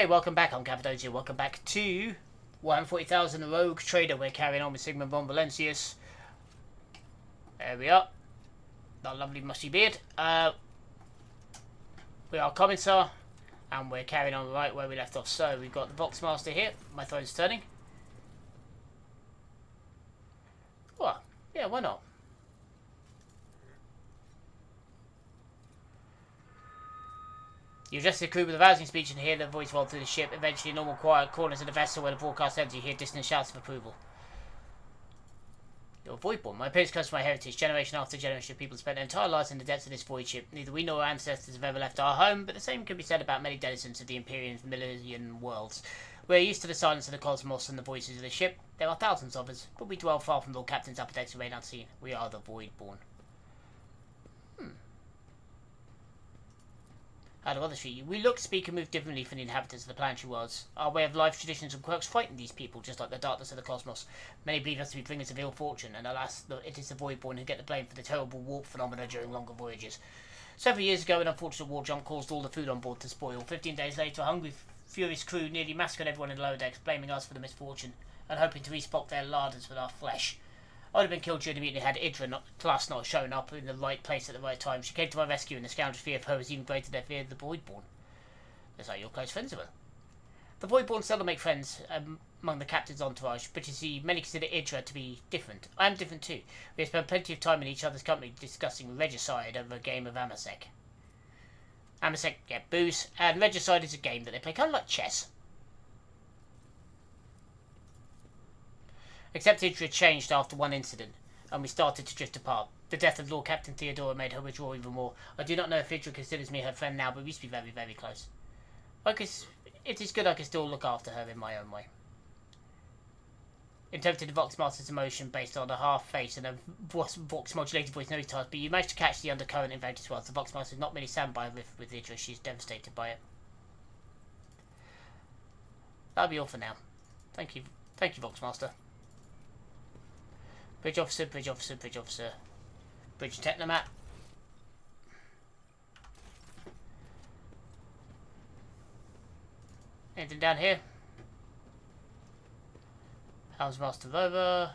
welcome back. I'm Cappadocia. Welcome back to 140,000 Rogue Trader. We're carrying on with Sigmund von Valencius. There we are. That lovely musty beard. We are Cominsar, and we're carrying on right where we left off. So we've got the Voxmaster here. My throne's turning. Well, yeah, why not? You address the crew with a rousing speech and hear their voice roll through the ship. Eventually, normal quiet corners of the vessel where the broadcast ends, you hear distant shouts of approval. You're Voidborn. My parents comes from my heritage. Generation after generation of people spent their entire lives in the depths of this void ship. Neither we nor our ancestors have ever left our home, but the same can be said about many denizens of the Empyrean's million worlds. We're used to the silence of the cosmos and the voices of the ship. There are thousands of us, but we dwell far from Lord Captain's upper decks and remain unseen. We are the Voidborn. How do others treat you? We look, speak, and move differently from the inhabitants of the planetary worlds. Our way of life, traditions, and quirks frighten these people, just like the darkness of the cosmos. Many believe us to be bringers of ill fortune, and alas, it is the Voidborn who get the blame for the terrible warp phenomena during longer voyages. Several years ago, an unfortunate war jump caused all the food on board to spoil. 15 days later, a hungry, furious crew nearly massacred everyone in the lower decks, blaming us for the misfortune, and hoping to restock their larders with our flesh. I would have been killed during the meeting had Idra not shown up in the right place at the right time. She came to my rescue, and the scoundrel's fear of her was even greater than their fear of the Voidborn. Looks like you're close friends of her. The Voidborn seldom make friends among the captain's entourage, but you see, many consider Idra to be different. I am different too. We have spent plenty of time in each other's company discussing regicide over a game of Amasek. Amasek get booze, and regicide is a game that they play kind of like chess. Except Idra changed after one incident, and we started to drift apart. The death of Lord Captain Theodora made her withdraw even more. I do not know if Idra considers me her friend now, but we used to be very, very close. It is good I can still look after her in my own way. Interpreted the Voxmaster's emotion based on a half face and a Vox-modulated voice no task, but you managed to catch the undercurrent in various worlds. The Voxmaster is not merely stand by with Idra, she is devastated by it. That'll be all for now. Thank you, Voxmaster. Bridge officer, bridge officer, bridge officer. Bridge technomat. Anything down here? Housemaster over.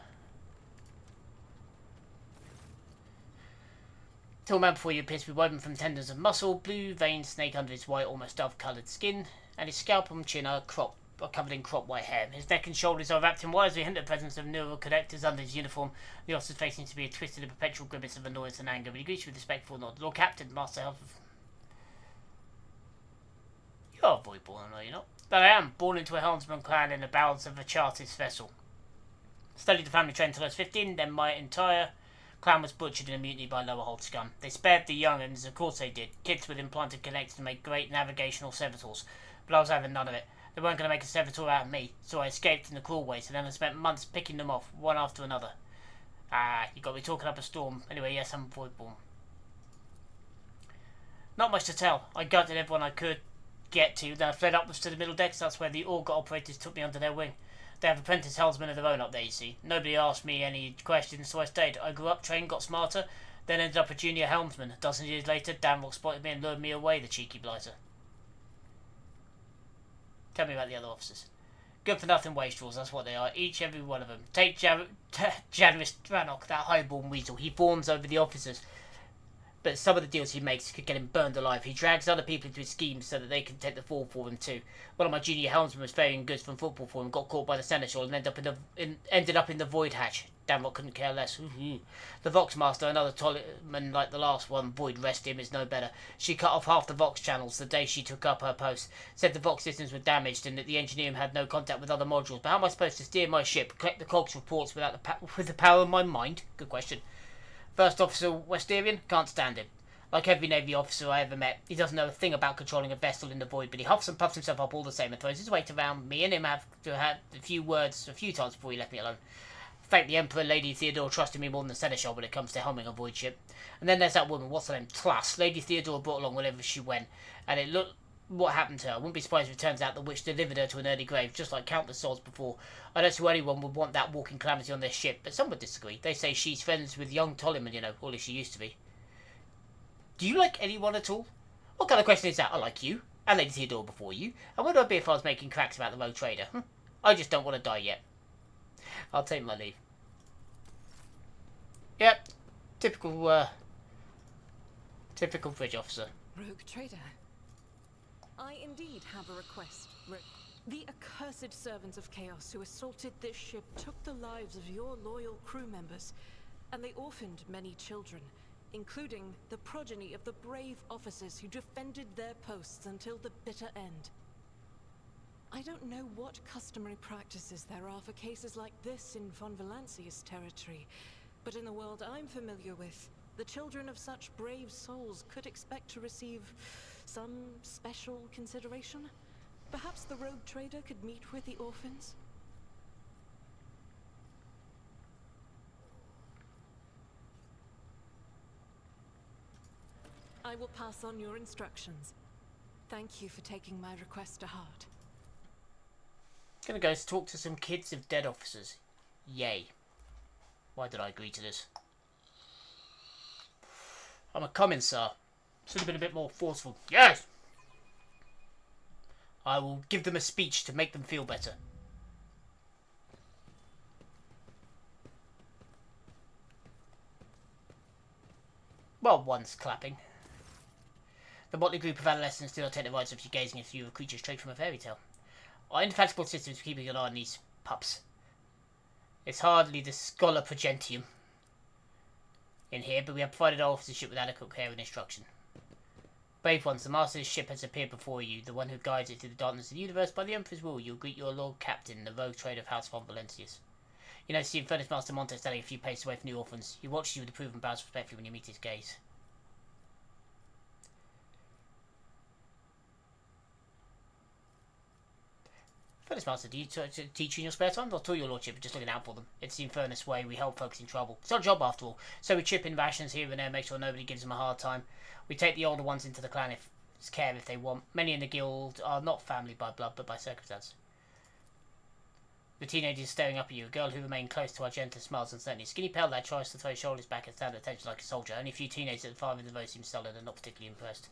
Tall man before you appears to be woven from tendons of muscle, blue veins snake under his white, almost dove-coloured skin, and his scalp and chin are covered in crop white hair. His neck and shoulders are wrapped in wires, we hint at the presence of neural connectors under his uniform. The officer's face seems to be a twisted and perpetual grimace of annoyance and anger, but he greets you with a respectful nod. Lord Captain, Master Health. You're a Voidborn, are you not? That I am, born into a helmsman clan in the bowels of a Chartist vessel. Studied the family trend until I was 15, then my entire clan was butchered in a mutiny by lower-hold scum. They spared the young'uns, of course they did. Kids with implanted connectors to make great navigational servitors, but I was having none of it. They weren't going to make a servitor out of me, so I escaped in the cruel ways, and then I spent months picking them off, one after another. Ah, you got me talking up a storm. Anyway, yes, I'm Voidborn. Not much to tell. I gutted everyone I could get to, then I fled upwards to the middle decks. That's where the Auger operators took me under their wing. They have apprentice helmsmen of their own up there, you see. Nobody asked me any questions, so I stayed. I grew up, trained, got smarter, then ended up a junior helmsman. A dozen years later, Danrock spotted me and lured me away, the cheeky blighter. Tell me about the other officers. Good for nothing wastrels, that's what they are, each every one of them. Take Janris Dranok, that highborn weasel. He fawns over the officers, but some of the deals he makes could get him burned alive. He drags other people into his schemes so that they can take the fall for him too. One of my junior helmsmen was ferrying goods from football for him, got caught by the seneschal and ended up in the void hatch. Danrock couldn't care less. The Voxmaster, another Tolliman like the last one, Void rest him, is no better. She cut off half the Vox channels the day she took up her post. Said the Vox systems were damaged and that the engineer had no contact with other modules. But how am I supposed to steer my ship, collect the COGS reports with the power of my mind? Good question. First Officer Westerian, can't stand him. Like every Navy officer I ever met, he doesn't know a thing about controlling a vessel in the void, but he huffs and puffs himself up all the same and throws his weight around. Me and him have had a few words a few times before he left me alone. Thank the Emperor Lady Theodora trusted me more than the Seneschal when it comes to helming a void ship. And then there's that woman, what's her name? Tlass. Lady Theodora brought along wherever she went, and it looked what happened to her. I wouldn't be surprised if it turns out the witch delivered her to an early grave, just like countless souls before. I don't see why anyone would want that walking calamity on their ship, but some would disagree. They say she's friends with young Tolliman, you know, or at least she used to be. Do you like anyone at all? What kind of question is that? I like you. and Lady Theodora before you. And where would I be if I was making cracks about the rogue trader? I just don't want to die yet. I'll take my leave. Yep, typical bridge officer. Rogue trader. I indeed have a request. The accursed servants of chaos who assaulted this ship took the lives of your loyal crew members, and they orphaned many children, including the progeny of the brave officers who defended their posts until the bitter end. I don't know what customary practices there are for cases like this in Von Valancia's territory, but in the world I'm familiar with, the children of such brave souls could expect to receive some special consideration. Perhaps the rogue trader could meet with the orphans? I will pass on your instructions. Thank you for taking my request to heart. Gonna go talk to some kids of dead officers. Yay. Why did I agree to this? I'm a Cominsar. Should have been a bit more forceful. Yes! I will give them a speech to make them feel better. Well, one's clapping. The motley group of adolescents do not take the rights of you gazing at you a creature straight from a fairy tale. Our indefatigable systems for keeping an eye on these pups. It's hardly the scholar progentium in here, but we have provided our officership with adequate care and instruction. Brave ones, the master of this ship has appeared before you, the one who guides it through the darkness of the universe. By the Emperor's will, you'll greet your Lord Captain, the rogue trader of House Von Valancius. You notice the Infernus Master Monte standing a few paces away from the orphans. He watches you with approval and bows respectfully when you meet his gaze. Infernus Master, do you teach you in your spare time? Not all, your lordship, but just looking out for them. It's the Infernus way. We help folks in trouble. It's our job, after all. So we chip in rations here and there, make sure nobody gives them a hard time. We take the older ones into the clan care if they want. Many in the guild are not family by blood, but by circumstance. The teenager is staring up at you, a girl who remained close to our gentle smiles uncertainly. Skinny pale lad tries to throw his shoulders back and stand at attention like a soldier. Only a few teenagers at the far end of the road seem sullen and not particularly impressed.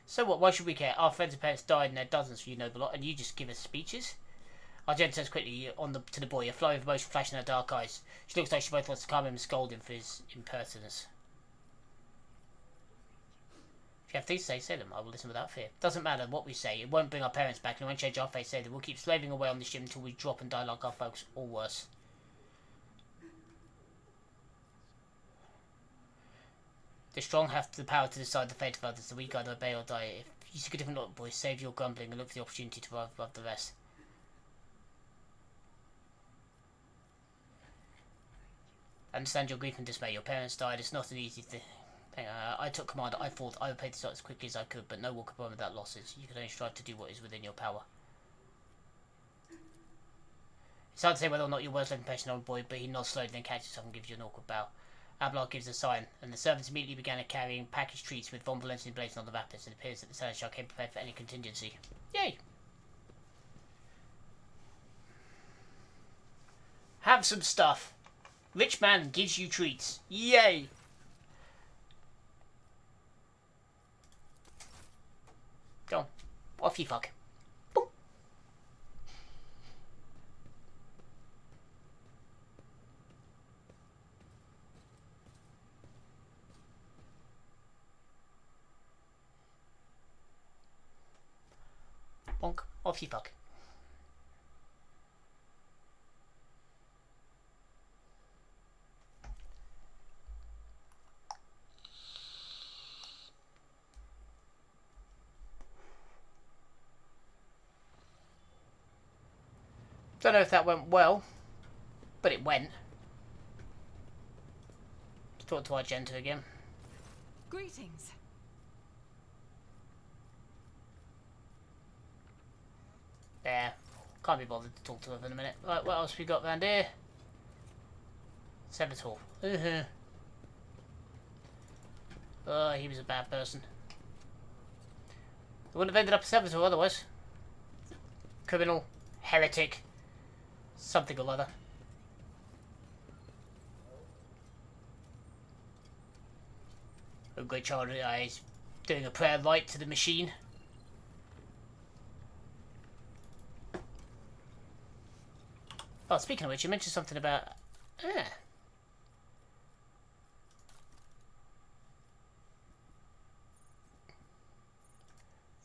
So what? Why should we care? Our friends and parents died, and there are dozens for you, noble lot, and you just give us speeches? Argenta turns quickly to the boy, a flow of emotion flashing in her dark eyes. She looks like she both wants to calm him and scold him for his impertinence. If you have things to say them. I will listen without fear. Doesn't matter what we say. It won't bring our parents back, and it won't change our fate. Say that we'll keep slaving away on this ship until we drop and die like our folks, or worse. The strong have the power to decide the fate of others. The weak either obey or die. If you seek a different lot, boys, save your grumbling and look for the opportunity to rise above the rest. Understand your grief and dismay. Your parents died. It's not an easy thing. I took command. I thought I would pay this out as quickly as I could, but no one could burn without losses. You can only strive to do what is within your power. It's hard to say whether or not your words left impression on the boy, but he nods slowly, then catches himself and gives you an awkward bow. Abelard gives a sign, and the servants immediately began carrying packaged treats with Von Valancian blazing on the wrappers. It appears that the Seneschal came prepared for any contingency. Yay! Have some stuff. Rich man gives you treats. Yay! Go on. Off you fuck. Boom. Bonk. Off you fuck. Don't know if that went well, but it went. Let's talk to Argenta again. Greetings. There. Can't be bothered to talk to her in a minute. Right, what else we got around here? Sevator. Oh, he was a bad person. I wouldn't have ended up as Sevator otherwise. Criminal. Heretic. Something or other. A great child is doing a prayer right to the machine. Oh, speaking of which, you mentioned something about...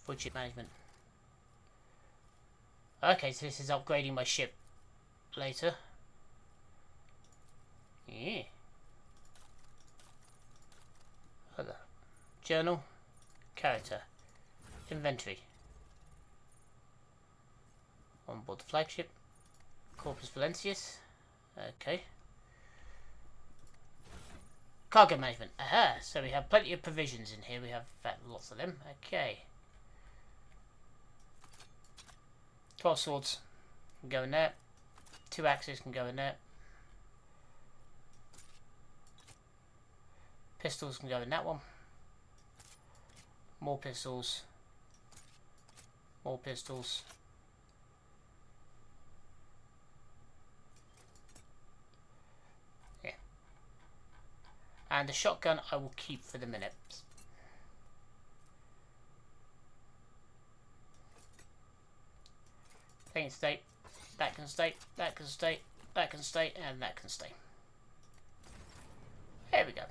Void ship management. Okay, so this is upgrading my ship later. Yeah. Other. Journal. Character. Inventory. On board the flagship. Corpus Valentius. Okay. Cargo management. Aha! So we have plenty of provisions in here. We have lots of them. Okay. 12 swords can go in there. 2 axes can go in there. Pistols can go in that one. More pistols. More pistols. Yeah. And the shotgun I will keep for the minute. That can stay. That can stay. That can stay. That can stay. And that can stay. There we go.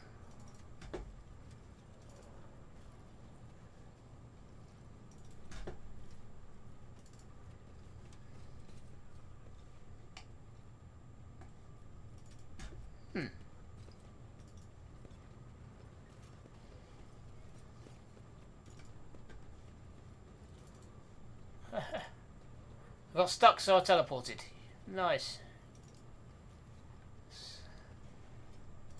I got stuck, so I teleported. Nice.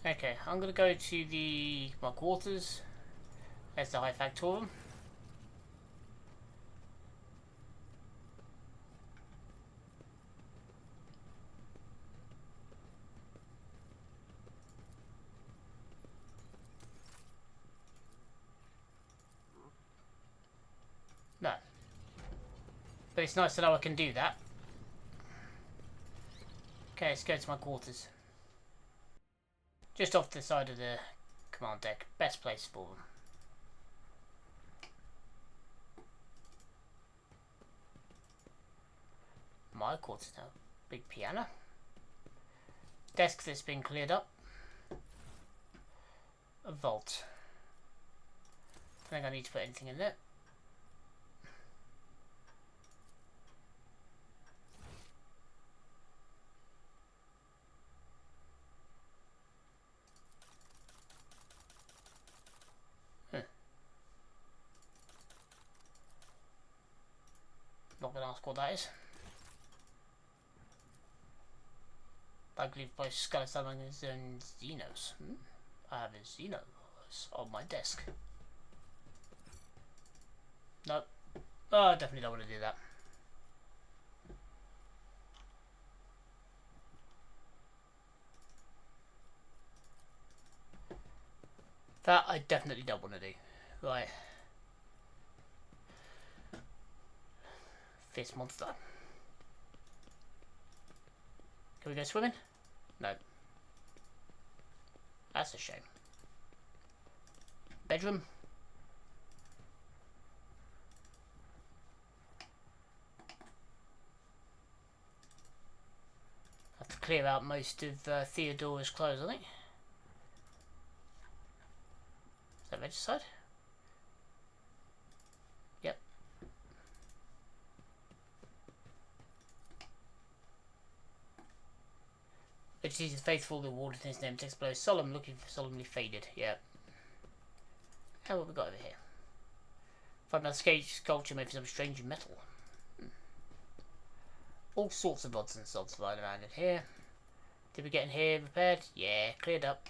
Okay, I'm gonna go to my quarters. There's the High Factorum. No. But it's nice to know I can do that. Okay, let's go to my quarters. Just off the side of the command deck. Best place for them. My quarters now. Big piano. Desk that's been cleared up. A vault. Don't think I need to put anything in there. Not gonna ask what that is. I believe by skeleton and Xenos. I have a Xenos on my desk. Nope. Oh, I definitely don't want to do that. That I definitely don't want to do. Right. Fist monster. Can we go swimming? No. That's a shame. Bedroom. Have to clear out most of Theodora's clothes, I think. Is that regicide? Yep. Which is faithful, the award in his name text below. Solemn, looking for solemnly faded. Yeah. How what have we got over here? Find another sculpture made from some strange metal. All sorts of odds and sods lying around in here. Did we get in here repaired? Yeah, cleared up.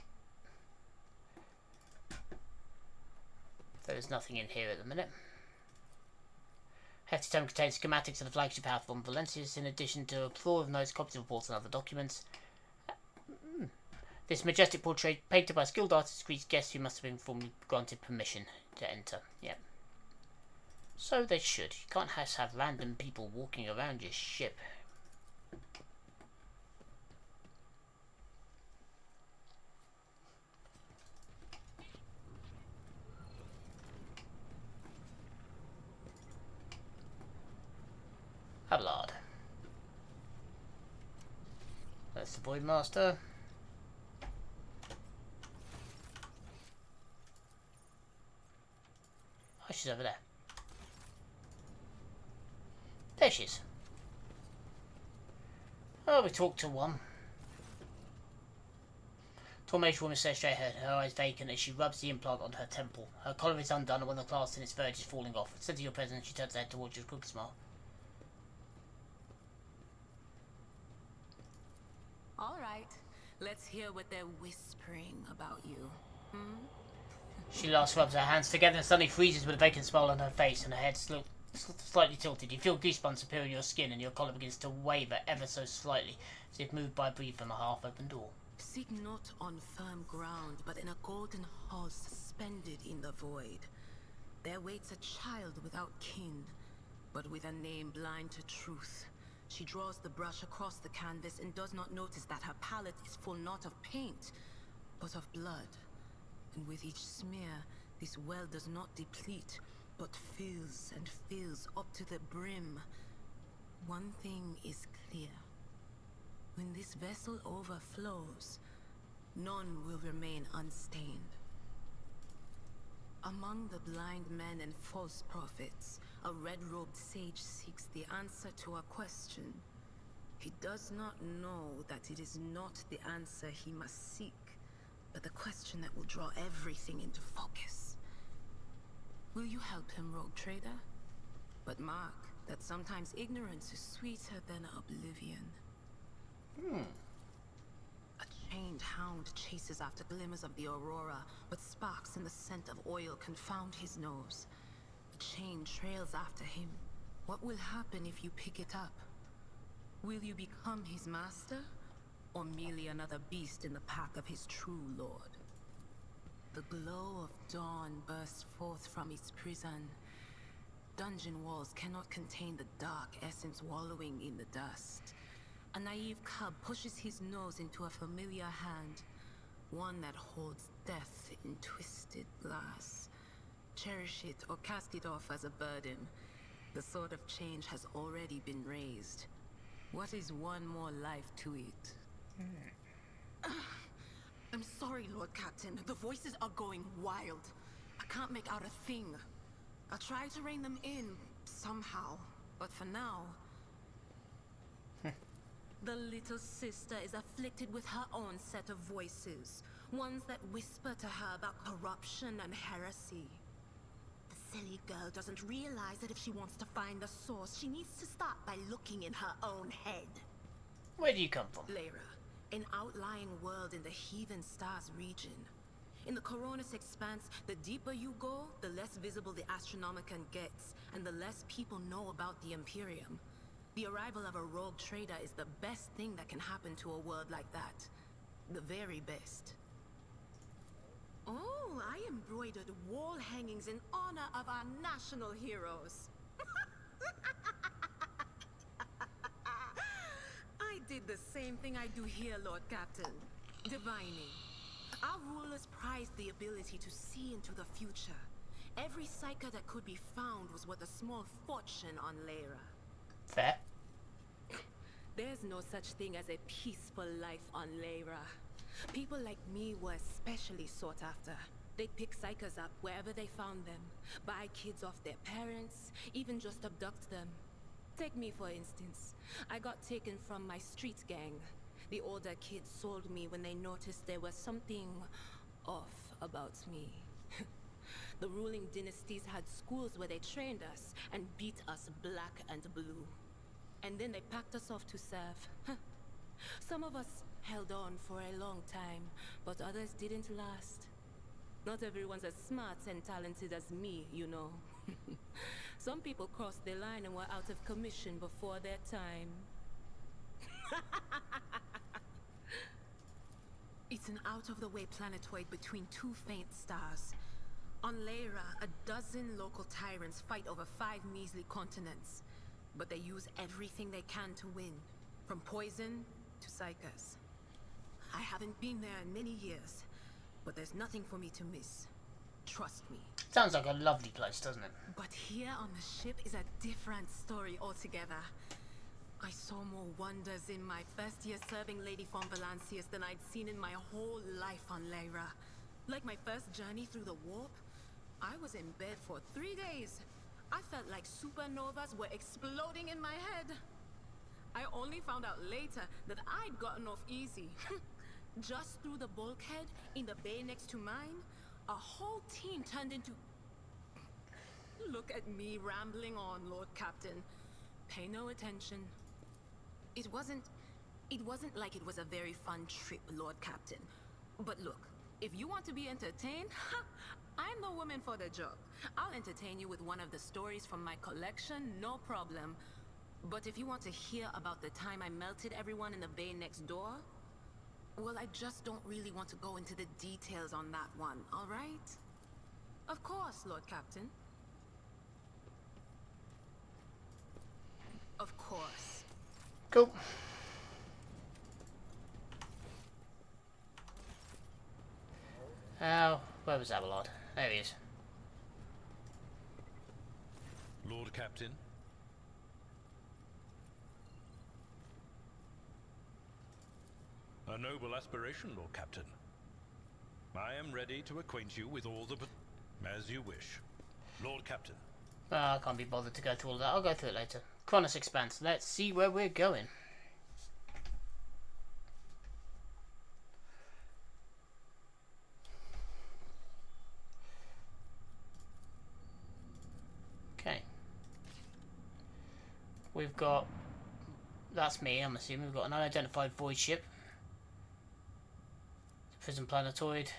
There's nothing in here at the minute. Hefty tome contains schematics of the flagship power from Valentius, in addition to a plethora of notes, copies of reports, and other documents. This majestic portrait, painted by a skilled artist, greets guests who must have been formally granted permission to enter. Yep. So they should. You can't just have random people walking around your ship. Abelard. That's the Void Master. Oh, she's over there. There she is. Oh, we talked to one. Tormented woman stares straight ahead, her eyes vacant as she rubs the implant on her temple. Her collar is undone and one of the clasps in its verge is falling off. Sensing your presence, she turns her head towards you with a quick smile. All right, let's hear what they're whispering about you. She laughs, rubs her hands together and suddenly freezes with a vacant smile on her face and her head slightly tilted. You feel goosebumps appear on your skin and your collar begins to waver ever so slightly as if moved by a breeze from a half-open door. Seek not on firm ground, but in a golden hall suspended in the void. There waits a child without kin, but with a name blind to truth. She draws the brush across the canvas and does not notice that her palette is full not of paint, but of blood. And with each smear, this well does not deplete, but fills and fills up to the brim. One thing is clear. When this vessel overflows, none will remain unstained. Among the blind men and false prophets, a red-robed sage seeks the answer to a question. He does not know that it is not the answer he must seek, but the question that will draw everything into focus. Will you help him, rogue trader? But mark that sometimes ignorance is sweeter than oblivion. A chained hound chases after glimmers of the aurora, but sparks in the scent of oil confound his nose. The chain trails after him. What will happen if you pick it up? Will you become his master, or merely another beast in the pack of his true lord? The glow of dawn bursts forth from its prison. Dungeon walls cannot contain the dark essence wallowing in the dust. A naive cub pushes his nose into a familiar hand, one that holds death in twisted glass. Cherish it or cast it off as a burden. The sword of change has already been raised. What is one more life to it? I'm sorry, Lord Captain. The voices are going wild. I can't make out a thing. I'll try to rein them in, somehow. But for now... The little sister is afflicted with her own set of voices. Ones that whisper to her about corruption and heresy. The silly girl doesn't realize that if she wants to find the source, she needs to start by looking in her own head. Where do you come from? Lyra, an outlying world in the Heathen Stars region. In the Coronis expanse, the deeper you go, the less visible the Astronomicon gets, and the less people know about the Imperium. The arrival of a rogue trader is the best thing that can happen to a world like that. The very best. Oh, I embroidered wall hangings in honor of our national heroes. I did the same thing I do here, Lord Captain. Divining. Our rulers prized the ability to see into the future. Every psyker that could be found was worth a small fortune on Lyra. Fair. There's no such thing as a peaceful life on Lyra. People like me were especially sought after. They'd pick psychers up wherever they found them, buy kids off their parents, even just abduct them. Take me for instance. I got taken from my street gang. The older kids sold me when they noticed there was something off about me. The ruling dynasties had schools where they trained us and beat us black and blue. And then they packed us off to serve. Some of us held on for a long time, but others didn't last. Not everyone's as smart and talented as me, you know. Some people crossed the line and were out of commission before their time. It's an out-of-the-way planetoid between two faint stars. On Lyra, a dozen local tyrants fight over 5 measly continents. But they use everything they can to win, from poison to psychers. I haven't been there in many years, but there's nothing for me to miss. Trust me. Sounds like a lovely place, doesn't it? But here on the ship is a different story altogether. I saw saw more wonders in my first year serving Lady von Valancius than I'd seen in my whole life on Lyra. Like my first journey through the warp, I was in bed for 3 days. I felt like supernovas were exploding in my head. I only found out later that I'd gotten off easy. Just through the bulkhead in the bay next to mine, a whole team turned into... Look at me rambling on, Lord Captain. Pay no attention. It wasn't like it was a very fun trip, Lord Captain. But look, if you want to be entertained, I'm the woman for the job. I'll entertain you with one of the stories from my collection, no problem. But if you want to hear about the time I melted everyone in the bay next door, well, I just don't really want to go into the details on that one, all right? Of course, Lord Captain. Of course. Cool. Where was Abelard? There he is. Lord Captain. A noble aspiration, Lord Captain. I am ready to acquaint you with all the... as you wish. Lord Captain. I can't be bothered to go through all that. I'll go through it later. Chronos Expanse. Let's see where we're going. Okay. We've got... That's me, I'm assuming. We've got an unidentified void ship. Prison planetoid.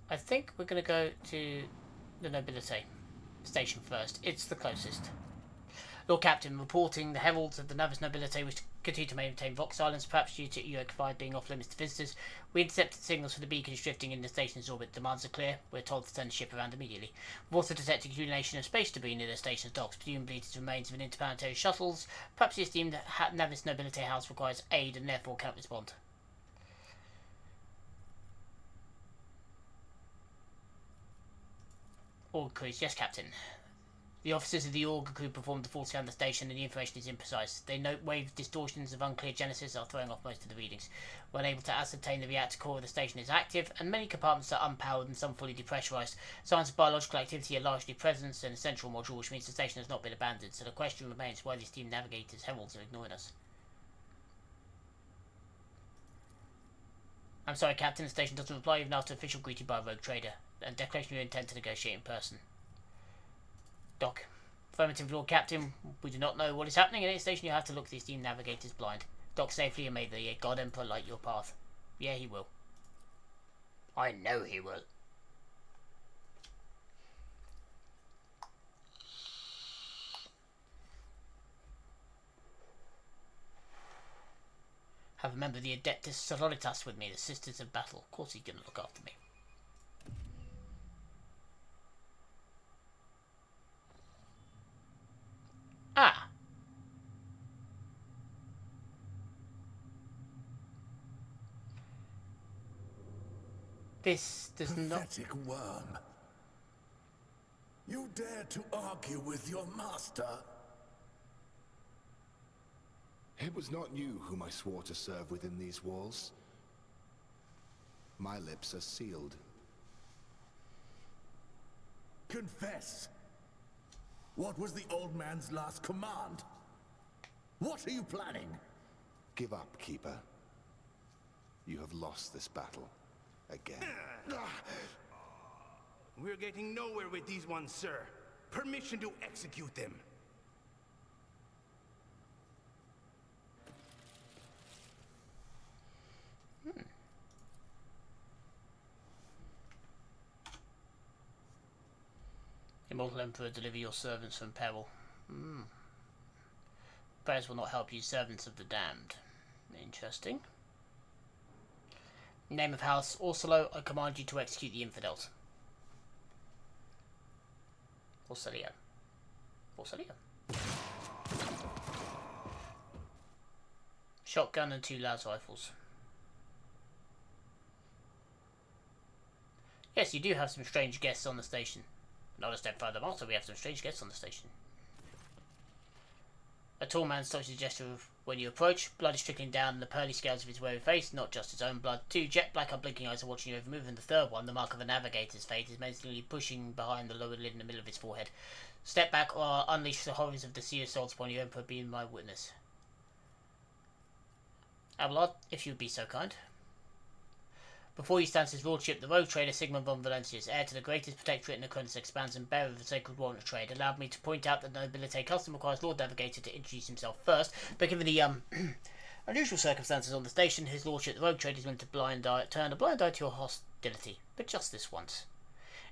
I think we're going to go to the Nobility station first. It's the closest. Lord Captain, reporting the heralds of the Navis Nobility wish to continue to maintain Vox silence, perhaps due to EOC-5 being off limits to visitors. We intercepted signals for the beacons drifting in the station's orbit. Demands are clear. We're told to turn the ship around immediately. We've also detected accumulation of space debris near the station's docks, presumably it remains of an interplanetary shuttles. Perhaps the esteemed Navis Nobility House requires aid and therefore cannot respond. Org crews, yes, Captain. The officers of the Org crew performed the full scan of the station and the information is imprecise. They note wave distortions of unclear genesis are throwing off most of the readings. We're unable to ascertain the reactor core of the station is active, and many compartments are unpowered and some fully depressurized. Signs of biological activity are largely present in a central module, which means the station has not been abandoned, so the question remains why these team navigators heralds are ignoring us. I'm sorry, Captain, the station doesn't reply even after official greeting by a rogue trader, and declaration of your intent to negotiate in person. Doc. Affirmative, Lord Captain. We do not know what is happening in any station. You have to look these team navigators blind. Dock safely and may the God Emperor light your path. Yeah, he will. I know he will. Have a member of the Adeptus Sororitas with me, the Sisters of Battle. Of course he's going to look after me. Ah. This does not... Pathetic worm. You dare to argue with your master? It was not you whom I swore to serve within these walls. My lips are sealed. Confess. What was the old man's last command? What are you planning? Give up, Keeper. You have lost this battle. Again. We're getting nowhere with these ones, sir. Permission to execute them. Immortal Emperor, deliver your servants from peril. Prayers will not help you, servants of the damned. Interesting. Name of House Orsolo, I command you to execute the infidels. Orsolio. Orsolio. Shotgun and 2 las rifles. Yes, you do have some strange guests on the station. Not a step further, also we have some strange guests on the station. A tall man stops his gesture when you approach. Blood is trickling down the pearly scales of his weary face, not just his own blood. 2 jet black unblinking eyes are watching you every move, and the third one, the mark of a navigator's fate, is menacingly pushing behind the lower lid in the middle of his forehead. Step back or I'll unleash the horrors of the sea assaults upon you, Emperor, being my witness. Abelard, if you would be so kind. Before you stands his lordship, the rogue trader Sigmund von Valentius, heir to the greatest protectorate in the Cominsar expanse and bearer of the sacred warrant of trade, allowed me to point out that the nobility custom requires Lord Navigator to introduce himself first, but given the unusual circumstances on the station, his lordship, the rogue trader, is willing to turn a blind eye to your hostility, but just this once.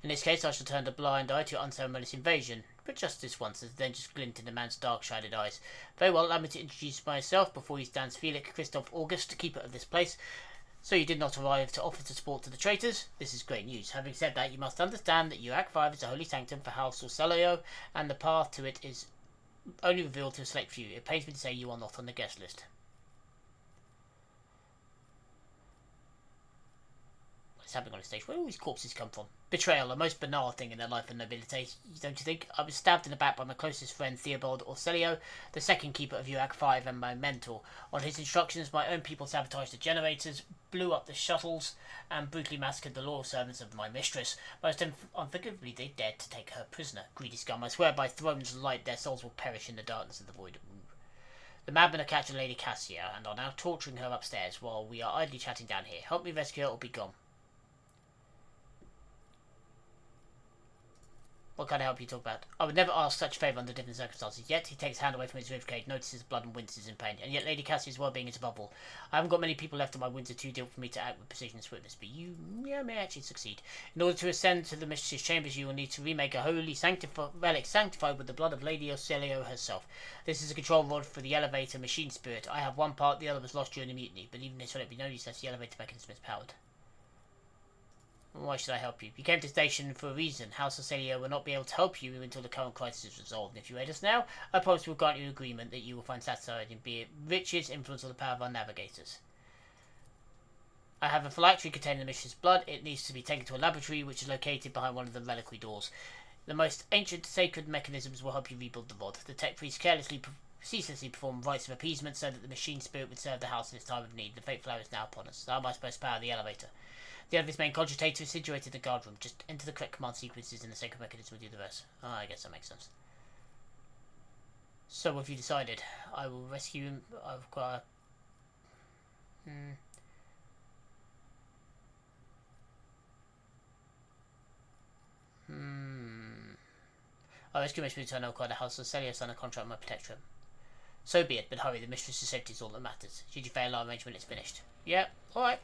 In this case, I shall turn a blind eye to your unceremonious invasion, but just this once, as the dangerous glint in the man's dark-shaded eyes. Very well, allow me to introduce myself. Before you stands Felix Christoph August, keeper of this place. So you did not arrive to offer support to the traitors? This is great news. Having said that, you must understand that Act 5 is a holy sanctum for House Orselio, and the path to it is only revealed to a select few. It pains me to say you are not on the guest list. What's happening on the stage? Where do all these corpses come from? Betrayal, a most banal thing in the life of nobility, don't you think? I was stabbed in the back by my closest friend Theobald Orselio, the second keeper of Act 5 and my mentor. On his instructions, my own people sabotaged the generators, blew up the shuttles, and brutally massacred the loyal servants of my mistress. Most unforgivably, they dared to take her prisoner. Greedy scum, I swear by thrones light, their souls will perish in the darkness of the void. The madmen are catching Lady Cassia, and are now torturing her upstairs, while we are idly chatting down here. Help me rescue her or be gone. What kind of help you talk about? I would never ask such a favour under different circumstances. Yet he takes his hand away from his ribcage, notices blood and winces in pain. And yet Lady Cassia's well-being is above all. I haven't got many people left on my Windsor too deal for me to act with precision and swiftness, but you may actually succeed. In order to ascend to the mistress's chambers, you will need to remake a holy relic sanctified with the blood of Lady Orselio herself. This is a control rod for the elevator machine spirit. I have one part, the other was lost during the mutiny, but even this will be no use as the elevator mechanism is powered. Why should I help you? You came to the station for a reason. House Orselio will not be able to help you until the current crisis is resolved. And if you aid us now, I promise we'll grant you an agreement that you will find satisfied in be it riches, influence, or the power of our navigators. I have a phylactery containing the mistress's blood. It needs to be taken to a laboratory which is located behind one of the reliquary doors. The most ancient sacred mechanisms will help you rebuild the rod. The tech priests ceaselessly perform rites of appeasement so that the machine spirit would serve the house in its time of need. The fateful hour is now upon us. How am I supposed to power the elevator? The elevator's main cogitator is situated in the guard room. Just enter the correct command sequences and the sacred mechanism will do the rest. Oh, I guess that makes sense. So what have you decided? I will rescue him. I require... I rescue Mistress Return. I require the House of Orselio sign a contract with my protectorate. So be it, but hurry, the mistress's safety is all that matters. Should you fail, our arrangement is finished. Yeah, alright.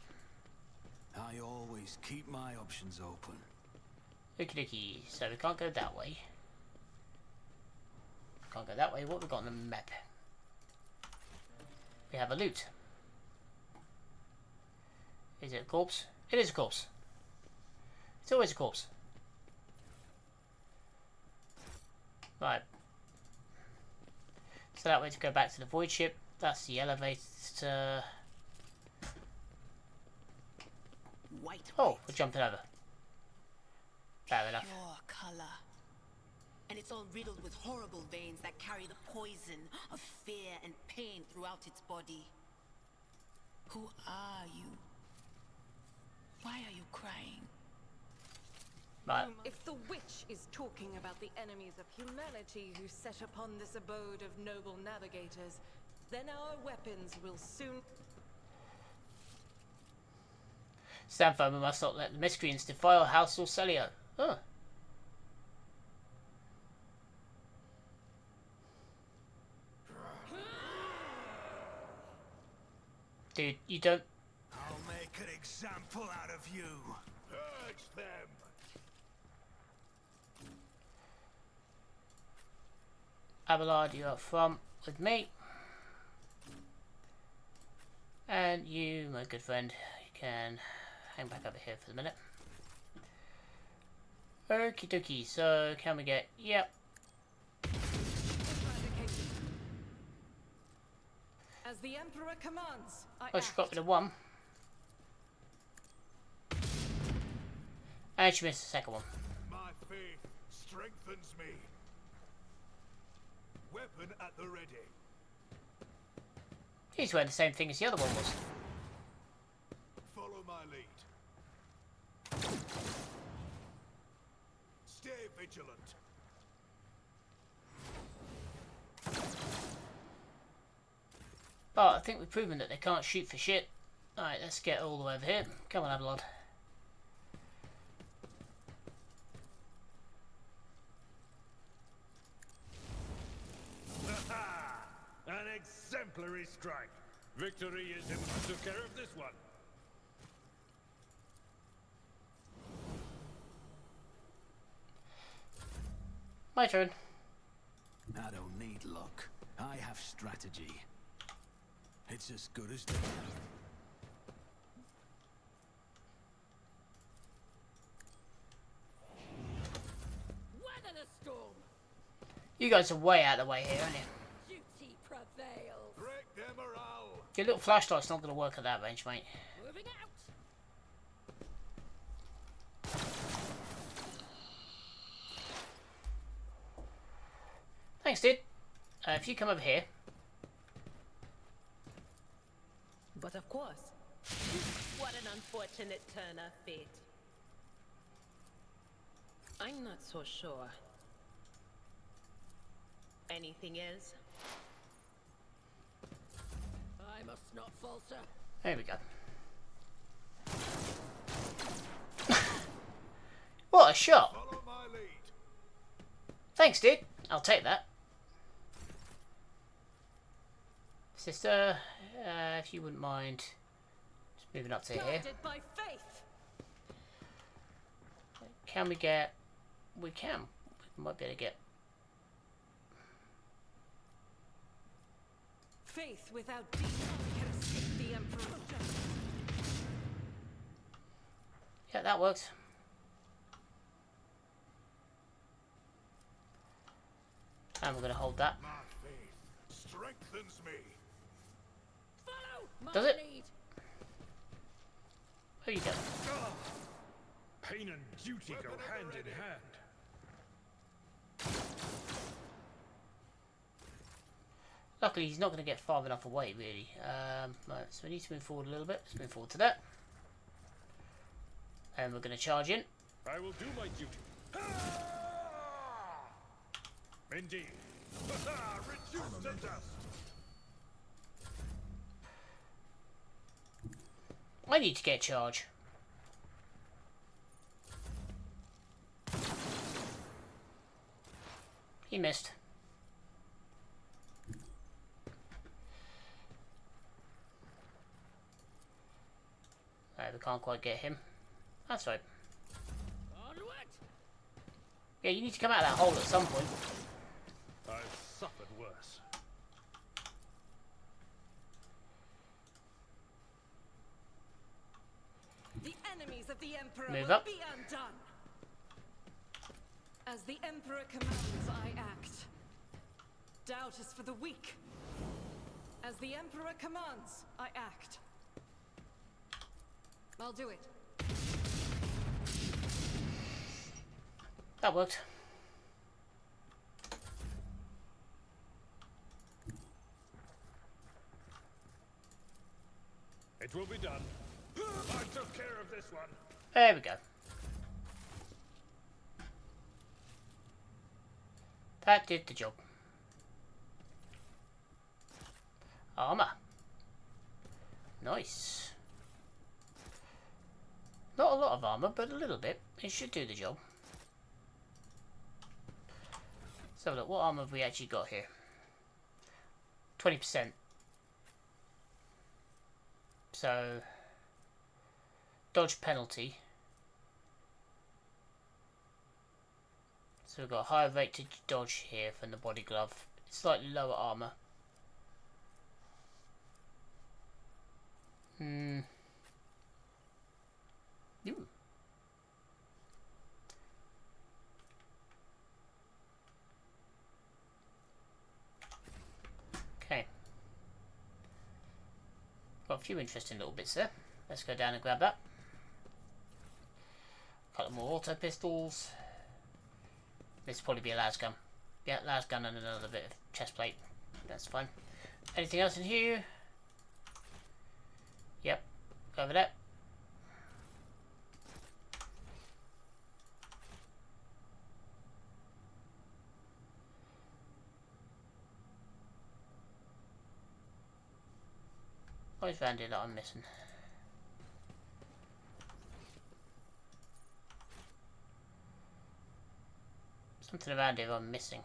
I always keep my options open. Okie dokie, so we can't go that way. Can't go that way. What have we got on the map? We have a loot. Is it a corpse? It is a corpse. It's always a corpse. Right. So that way to go back to the void ship. That's the elevator. Oh, we're jumping over. Fair enough. Pure color. And it's all riddled with horrible veins that carry the poison of fear and pain throughout its body. Who are you? Why are you crying? Right. If the witch is talking about the enemies of humanity who set upon this abode of noble navigators, then our weapons will soon... Stand firm, we must not let the miscreants defile House Orselio. Oh. Dude, you don't... I'll make an example out of you. Purge them. Abelard, you're up front with me. And you, my good friend, you can hang back over here for the minute. Okie dokie, so can we get... Yep. As the Emperor commands, Oh, she got rid of one. And she missed the second one. My faith strengthens me. Weapon at the ready. He's wearing the same thing as the other one was. Follow my lead. Stay vigilant. But I think we've proven that they can't shoot for shit. Alright, let's get all the way over here. Come on, Abelard. An exemplary strike. Victory is in. I took care of this one. My turn. I don't need luck. I have strategy. It's as good as done. Weather the storm. You guys are way out of the way here, aren't you? Duty prevails. Break their morale. Your little flashlight's not going to work at that range, mate. Moving out. Thanks, dude. If you come over here. But of course. What an unfortunate turn of fate. I'm not so sure. Anything else? I must not falter. There we go. What a shot! Follow my lead. Thanks, dude. I'll take that. Sister, if you wouldn't mind just moving up to here. Guided by faith. Can we get... We can. We might be able to get... Faith without deed can escape the Emperor. Yeah, that works. And we're going to hold that. My faith strengthens me. Follow my Does it? lead. There you go. Pain and duty go hand in hand. Luckily, he's not going to get far enough away, really. Right, so we need to move forward a little bit. Let's move forward to that. And we're going to charge in. I will do my duty. Indeed. Reduce to dust. I need to get charge. He missed. We can't quite get him. That's right. Onward. Yeah, you need to come out of that hole at some point. I've suffered worse. The enemies of the Emperor Move will up. be undone. As the Emperor commands, I act. Doubt is for the weak. As the Emperor commands, I act. I'll do it. That worked. It will be done. I took care of this one. There we go. That did the job. Armor. Nice. Not a lot of armor, but a little bit. It should do the job. So look, what armor have we actually got here? 20%. So, dodge penalty. So we've got a higher rate to dodge here from the body glove. Slightly lower armor. Ooh. Okay. Got a few interesting little bits there. Let's go down and grab that. A couple more auto pistols. This will probably be a las gun. Yeah, las gun and another bit of chest plate. That's fine. Anything else in here? Go over there. What is around here that I'm missing? Something around here I'm missing.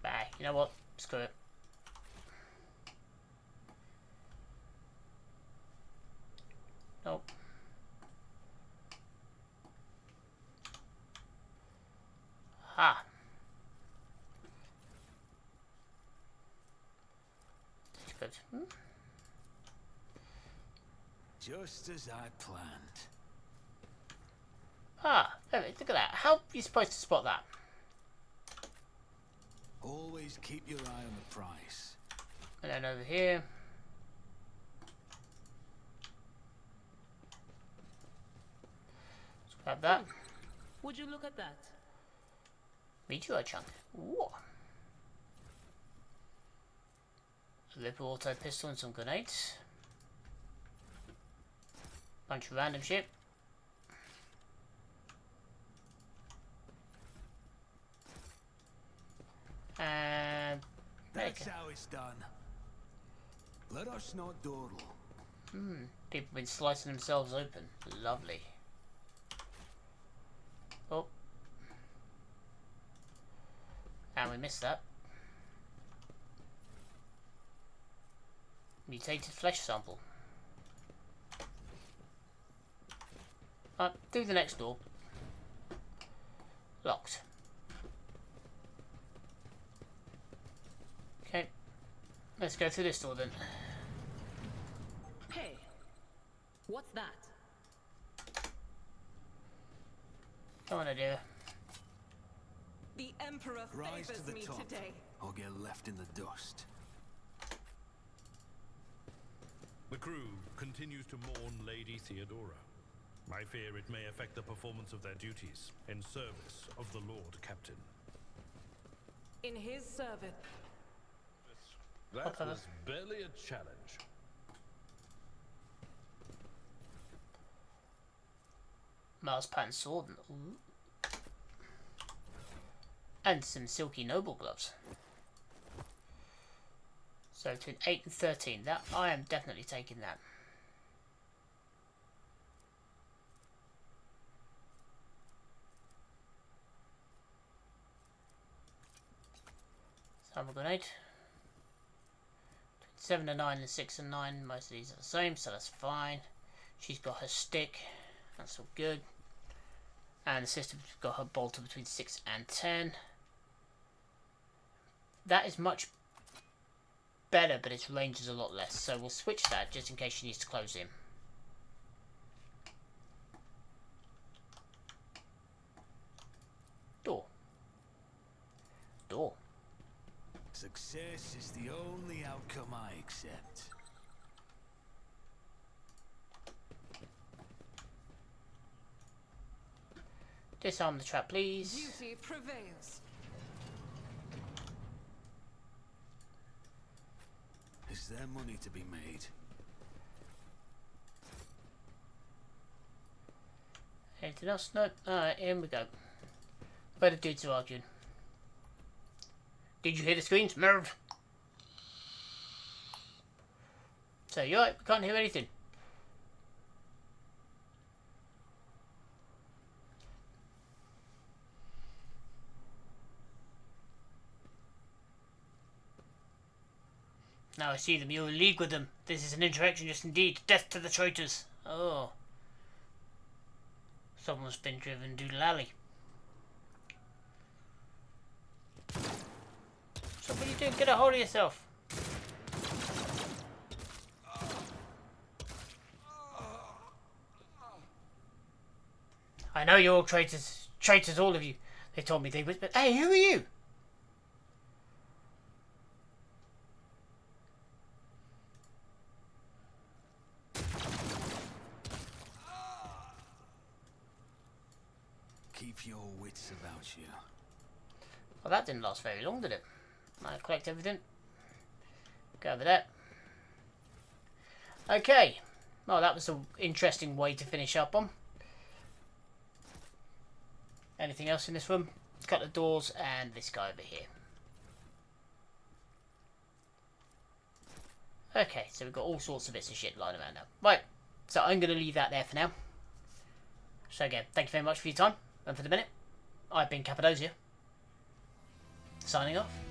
Bah, you know what? Screw it. Nope. Ha! Good. Just as I planned. Ah, look at that. How are you supposed to spot that? Always keep your eye on the prize. And then over here. Let's grab that. Would you look at that? Meteor chunk. Whoa. A little auto pistol and some grenades. Bunch of random shit. And that's how it's done. Let us not dawdle. People have been slicing themselves open. Lovely. Oh. And we missed that. Mutated flesh sample. Through the next door. Locked. Okay. Let's go through this door then. Hey, what's that? Come on, dear. The Emperor Rise favors to the me top, today. or get left in the dust. The crew continues to mourn Lady Theodora. I fear it may affect the performance of their duties in service of the Lord Captain. In his service. That was barely a challenge. Mars pattern sword. Ooh. And some silky noble gloves. So between 8 and 13. That I am definitely taking that. Have a grenade. 7 and 9 and 6 and 9. Most of these are the same, so that's fine. She's got her stick. That's all good. And the system's got her bolter between 6 and 10. That is much better, but its range is a lot less. So we'll switch that just in case she needs to close in. Door. Door. Success is the only outcome I accept. Disarm the trap, please. Duty prevails. Is there money to be made? Anything else? No. Alright, here we go. Where the dudes are arguing. Did you hear the screams? Merv! So, you alright? We can't hear anything. Now I see them. You're in league with them. This is an insurrectionist indeed. Death to the traitors. Oh. Someone's been driven doodle alley. So what are you doing? Get a hold of yourself. I know you're all traitors. Traitors, all of you. They told me they whispered. Hey, who are you? Keep your wits about you. Well, that didn't last very long, did it? I collect everything. Go over there. Okay. Well, that was an interesting way to finish up on. Anything else in this room? A couple of doors and this guy over here. Okay, so we've got all sorts of bits of shit lying around now. Right, so I'm going to leave that there for now. So again, thank you very much for your time. And for the minute, I've been Cappadocia. Signing off.